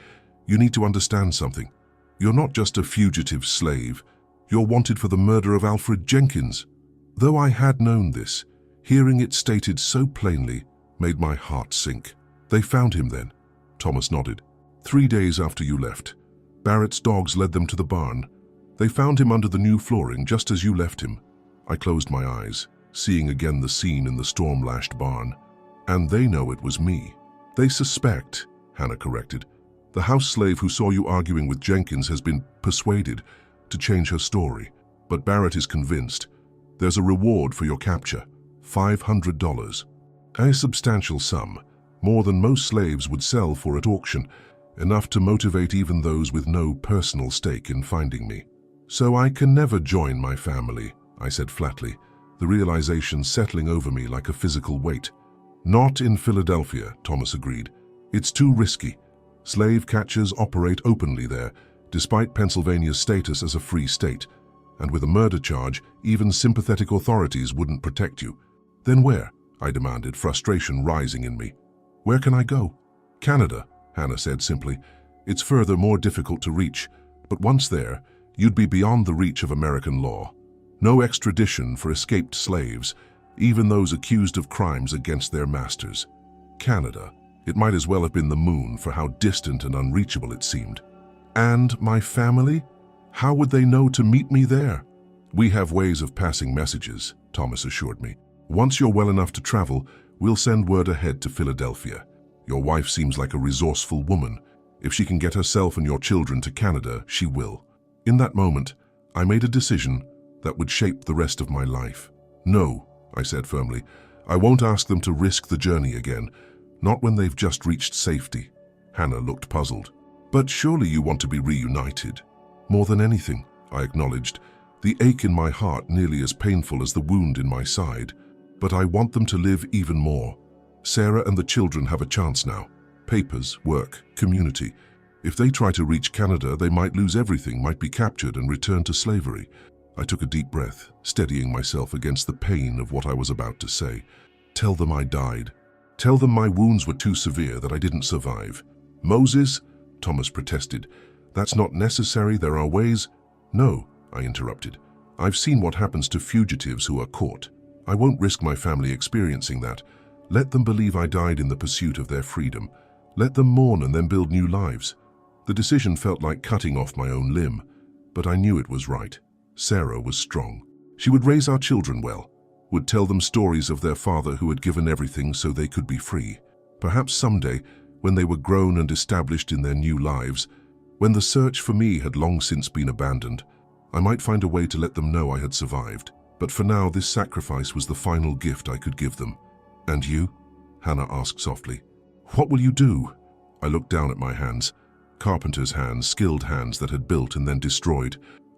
A: "you need to understand something. You're not just a fugitive slave. You're wanted for the murder of Alfred Jenkins." Though I had known this, hearing it stated so plainly made my heart sink. "They found him then?" Thomas nodded. 3 days after you left. Barrett's dogs led them to the barn. They found him under the new flooring just as you left him." I closed my eyes, seeing again the scene in the storm-lashed barn. "And they know it was me." "They suspect," Hannah corrected. "The house slave who saw you arguing with Jenkins has been persuaded to change her story. But Barrett is convinced. There's a reward for your capture, $500. A substantial sum, more than most slaves would sell for at auction, enough to motivate even those with no personal stake in finding me. So I can never join my family," I said flatly, the realization settling over me like a physical weight. "Not in Philadelphia," Thomas agreed. "It's too risky. Slave catchers operate openly there, despite Pennsylvania's status as a free state. And with a murder charge, even sympathetic authorities wouldn't protect you." "Then where?" I demanded, frustration rising in me. "Where can I go?" "Canada," Hannah said simply. "It's further, more difficult to reach, but once there, you'd be beyond the reach of American law. No extradition for escaped slaves, even those accused of crimes against their masters. Canada. It might as well have been the moon for how distant and unreachable it seemed. And my family? How would they know to meet me there?" "We have ways of passing messages," Thomas assured me. "Once you're well enough to travel, we'll send word ahead to Philadelphia. Your wife seems like a resourceful woman. If she can get herself and your children to Canada, she will." In that moment, I made a decision that would shape the rest of my life. "No," I said firmly, "I won't ask them to risk the journey again, not when they've just reached safety." Hannah looked puzzled. "But surely you want to be reunited." "More than anything," I acknowledged, the ache in my heart nearly as painful as the wound in my side. "But I want them to live even more. Sarah and the children have a chance now. Papers, work, community. If they try to reach Canada, they might lose everything, might be captured and returned to slavery." I took a deep breath, steadying myself against the pain of what I was about to say. "Tell them I died. Tell them my wounds were too severe, that I didn't survive." "Moses," Thomas protested, "that's not necessary. There are ways." "No," I interrupted. "I've seen what happens to fugitives who are caught. I won't risk my family experiencing that. Let them believe I died in the pursuit of their freedom. Let them mourn and then build new lives." The decision felt like cutting off my own limb, but I knew it was right. Sarah was strong. She would raise our children well, would tell them stories of their father who had given everything so they could be free. Perhaps someday, when they were grown and established in their new lives, when the search for me had long since been abandoned, I might find a way to let them know I had survived. But for now, this sacrifice was the final gift I could give them. "And you?" Hannah asked softly. "What will you do?" I looked down at my hands. Carpenter's hands, skilled hands that had built and then destroyed.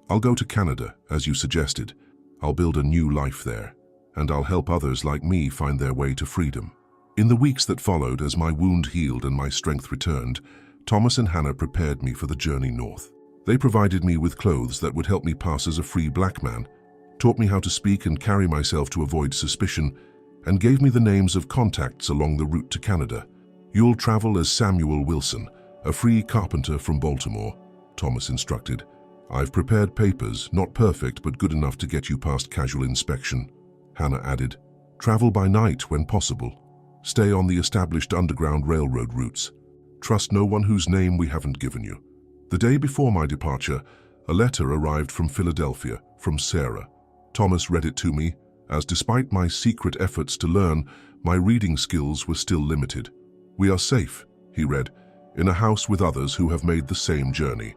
A: "I'll go to Canada, as you suggested. I'll build a new life there, and I'll help others like me find their way to freedom." In the weeks that followed, as my wound healed and my strength returned, Thomas and Hannah prepared me for the journey north. They provided me with clothes that would help me pass as a free black man, taught me how to speak and carry myself to avoid suspicion, and gave me the names of contacts along the route to Canada. "You'll travel as Samuel Wilson, a free carpenter from Baltimore," Thomas instructed. "I've prepared papers, not perfect but good enough to get you past casual inspection." Hannah added, "Travel by night when possible. Stay on the established underground railroad routes. Trust no one whose name we haven't given you." The day before my departure, a letter arrived from Philadelphia, from Sarah. Thomas read it to me, as despite my secret efforts to learn, my reading skills were still limited. "We are safe," he read, "in a house with others who have made the same journey.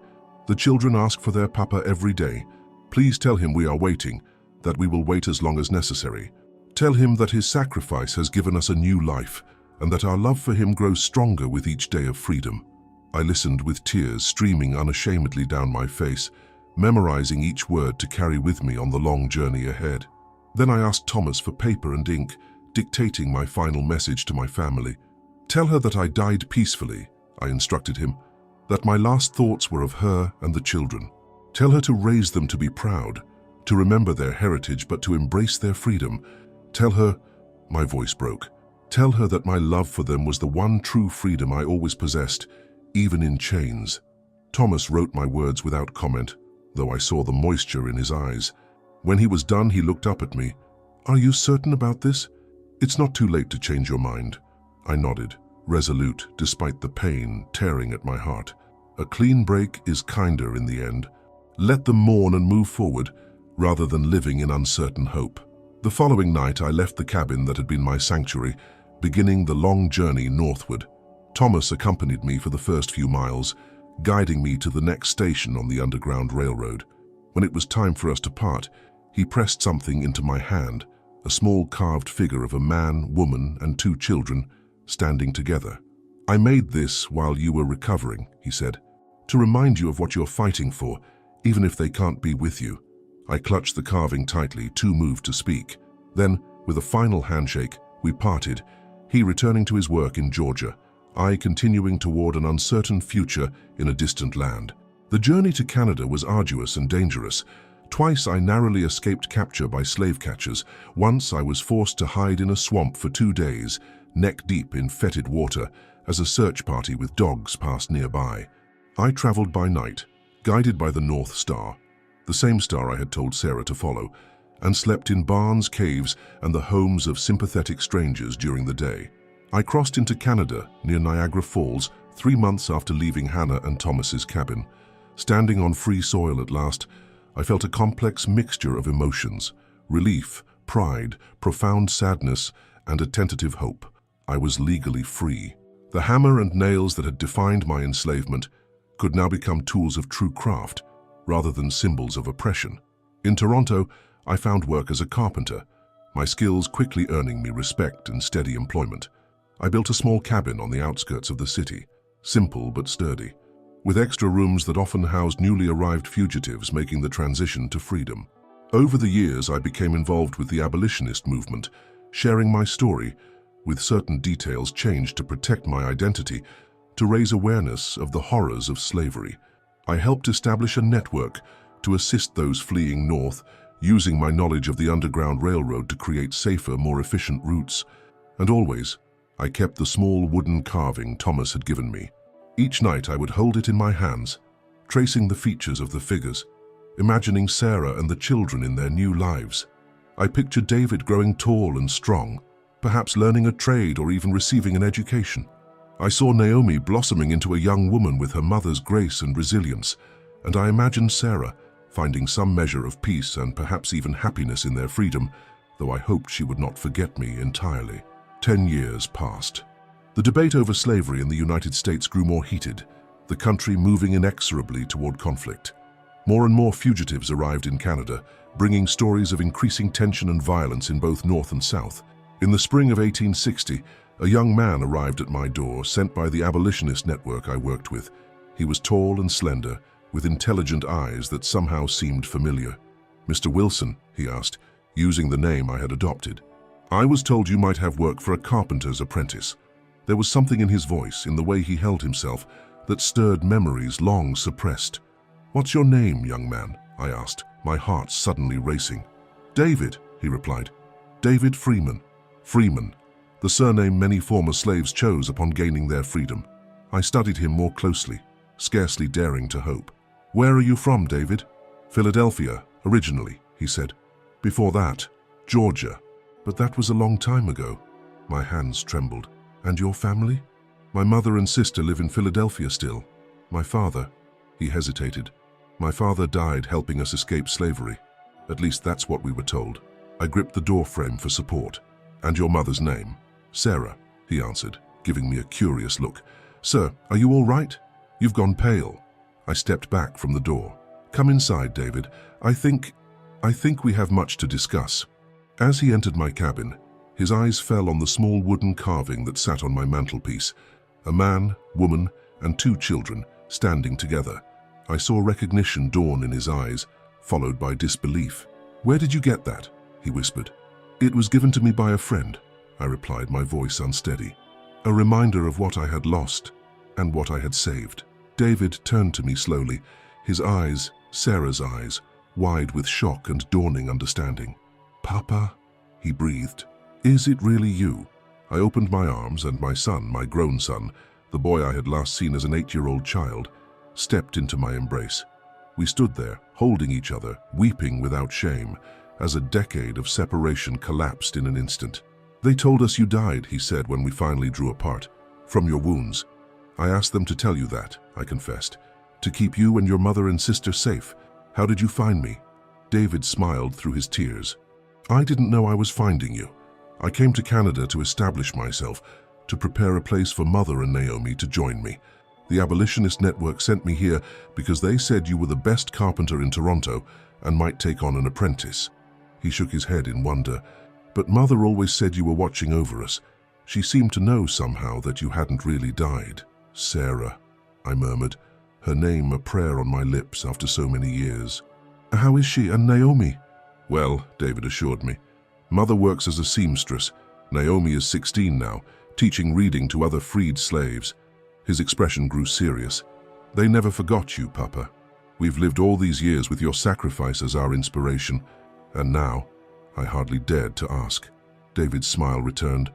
A: The children ask for their papa every day. Please tell him we are waiting, that we will wait as long as necessary. Tell him that his sacrifice has given us a new life, and that our love for him grows stronger with each day of freedom." I listened with tears streaming unashamedly down my face, memorizing each word to carry with me on the long journey ahead. Then I asked Thomas for paper and ink, dictating my final message to my family. "Tell her that I died peacefully," I instructed him, "that my last thoughts were of her and the children. Tell her to raise them to be proud, to remember their heritage but to embrace their freedom. Tell her, my voice broke, tell her that my love for them was the one true freedom I always possessed, even in chains. Thomas wrote my words without comment, though I saw the moisture in his eyes. When he was done, he looked up at me. Are you certain about this? It's not too late to change your mind. I nodded, resolute despite the pain tearing at my heart. A clean break is kinder in the end. Let them mourn and move forward, rather than living in uncertain hope. The following night, I left the cabin that had been my sanctuary, beginning the long journey northward. Thomas accompanied me for the first few miles, guiding me to the next station on the Underground Railroad. When it was time for us to part, he pressed something into my hand, a small carved figure of a man, woman, and 2 children standing together. I made this while you were recovering, he said, to remind you of what you're fighting for, even if they can't be with you. I clutched the carving tightly, too moved to speak. Then, with a final handshake, we parted, he returning to his work in Georgia, I continuing toward an uncertain future in a distant land. The journey to Canada was arduous and dangerous. Twice I narrowly escaped capture by slave catchers. Once I was forced to hide in a swamp for 2 days, neck deep in fetid water, as a search party with dogs passed nearby. I traveled by night, guided by the North Star, the same star I had told Sarah to follow, and slept in barns, caves, and the homes of sympathetic strangers during the day. I crossed into Canada, near Niagara Falls, 3 months after leaving Hannah and Thomas's cabin. Standing on free soil at last, I felt a complex mixture of emotions: relief, pride, profound sadness, and a tentative hope. I was legally free. The hammer and nails that had defined my enslavement could now become tools of true craft, rather than symbols of oppression. In Toronto, I found work as a carpenter, my skills quickly earning me respect and steady employment. I built a small cabin on the outskirts of the city, simple but sturdy, with extra rooms that often housed newly arrived fugitives making the transition to freedom. Over the years, I became involved with the abolitionist movement, sharing my story, with certain details changed to protect my identity, to raise awareness of the horrors of slavery. I helped establish a network to assist those fleeing north, using my knowledge of the Underground Railroad to create safer, more efficient routes. And always, I kept the small wooden carving Thomas had given me. Each night I would hold it in my hands, tracing the features of the figures, imagining Sarah and the children in their new lives. I pictured David growing tall and strong, perhaps learning a trade or even receiving an education. I saw Naomi blossoming into a young woman with her mother's grace and resilience, and I imagined Sarah finding some measure of peace and perhaps even happiness in their freedom, though I hoped she would not forget me entirely. 10 years passed. The debate over slavery in the United States grew more heated, the country moving inexorably toward conflict. More and more fugitives arrived in Canada, bringing stories of increasing tension and violence in both North and South. In the spring of 1860, a young man arrived at my door, sent by the abolitionist network I worked with. He was tall and slender, with intelligent eyes that somehow seemed familiar. "Mr. Wilson," he asked, using the name I had adopted. "I was told you might have work for a carpenter's apprentice." There was something in his voice, in the way he held himself, that stirred memories long suppressed. "What's your name, young man?" I asked, my heart suddenly racing. "David," he replied. "David Freeman." Freeman, the surname many former slaves chose upon gaining their freedom. I studied him more closely, scarcely daring to hope. "Where are you from, David?" "Philadelphia, originally," he said. "Before that, Georgia." "But that was a long time ago." My hands trembled. "And your family?" "My mother and sister live in Philadelphia still. My father..." He hesitated. "My father died helping us escape slavery. At least that's what we were told." I gripped the door frame for support. "And your mother's name?" "Sarah," he answered, giving me a curious look. "Sir, are you all right? You've gone pale." I stepped back from the door. "Come inside, David. I think we have much to discuss." As he entered my cabin, his eyes fell on the small wooden carving that sat on my mantelpiece. A man, woman, and 2 children standing together. I saw recognition dawn in his eyes, followed by disbelief. "Where did you get that?" he whispered. "It was given to me by a friend," I replied, my voice unsteady. A reminder of what I had lost and what I had saved. David turned to me slowly, his eyes, Sarah's eyes, wide with shock and dawning understanding. "Papa," he breathed. "Is it really you?" I opened my arms, and my son, my grown son, the boy I had last seen as an 8-year-old child, stepped into my embrace. We stood there, holding each other, weeping without shame, as a decade of separation collapsed in an instant. "They told us you died," he said when we finally drew apart, "from your wounds. I asked them to tell you that," I confessed, "to keep you and your mother and sister safe. How did you find me?" David smiled through his tears. "I didn't know I was finding you. I came to Canada to establish myself, to prepare a place for Mother and Naomi to join me. The Abolitionist Network sent me here because they said you were the best carpenter in Toronto and might take on an apprentice." He shook his head in wonder. "But Mother always said you were watching over us. She seemed to know somehow that you hadn't really died." "Sarah," I murmured, her name a prayer on my lips after so many years. "How is she and Naomi?" "Well," David assured me, "Mother works as a seamstress. Naomi is 16 now, teaching reading to other freed slaves." His expression grew serious. "They never forgot you, Papa. We've lived all these years with your sacrifice as our inspiration. And now," I hardly dared to ask. David's smile returned.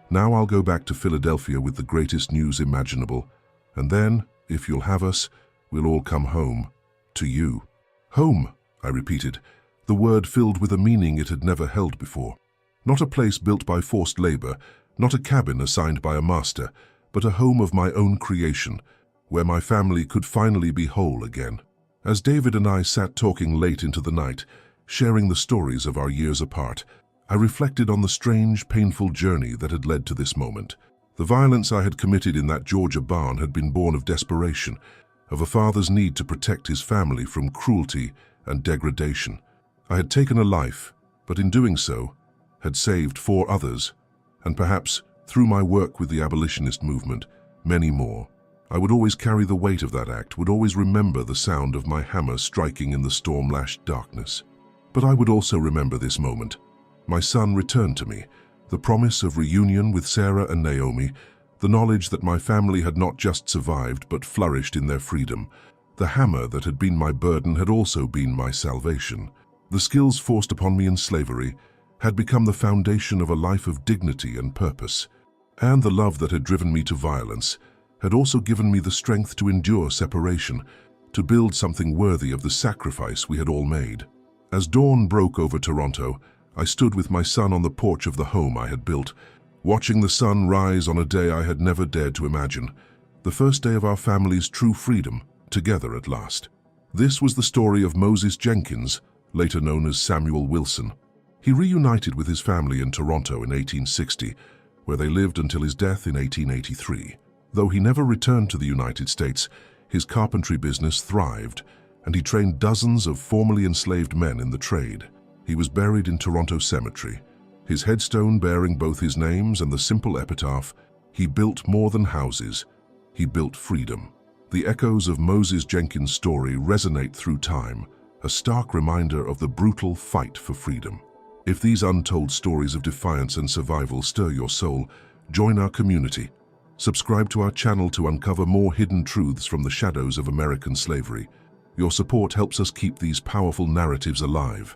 A: "Now I'll go back to Philadelphia with the greatest news imaginable. And then, if you'll have us, we'll all come home. To you." "Home," I repeated, the word filled with a meaning it had never held before. Not a place built by forced labor, not a cabin assigned by a master, but a home of my own creation, where my family could finally be whole again. As David and I sat talking late into the night, sharing the stories of our years apart, I reflected on the strange, painful journey that had led to this moment. The violence I had committed in that Georgia barn had been born of desperation, of a father's need to protect his family from cruelty and degradation. I had taken a life, but in doing so, had saved 4 others, and perhaps, through my work with the abolitionist movement, many more. I would always carry the weight of that act, would always remember the sound of my hammer striking in the storm-lashed darkness. But I would also remember this moment. My son returned to me, the promise of reunion with Sarah and Naomi, the knowledge that my family had not just survived but flourished in their freedom. The hammer that had been my burden had also been my salvation. The skills forced upon me in slavery had become the foundation of a life of dignity and purpose. And the love that had driven me to violence had also given me the strength to endure separation, to build something worthy of the sacrifice we had all made. As dawn broke over Toronto, I stood with my son on the porch of the home I had built, watching the sun rise on a day I had never dared to imagine, the first day of our family's true freedom, together at last. This was the story of Moses Jenkins, later known as Samuel Wilson. He reunited with his family in Toronto in 1860, where they lived until his death in 1883. Though he never returned to the United States, his carpentry business thrived, and he trained dozens of formerly enslaved men in the trade. He was buried in Toronto Cemetery, his headstone bearing both his names and the simple epitaph, "He built more than houses, he built freedom." The echoes of Moses Jenkins' story resonate through time, a stark reminder of the brutal fight for freedom. If these untold stories of defiance and survival stir your soul, join our community. Subscribe to our channel to uncover more hidden truths from the shadows of American slavery. Your support helps us keep these powerful narratives alive.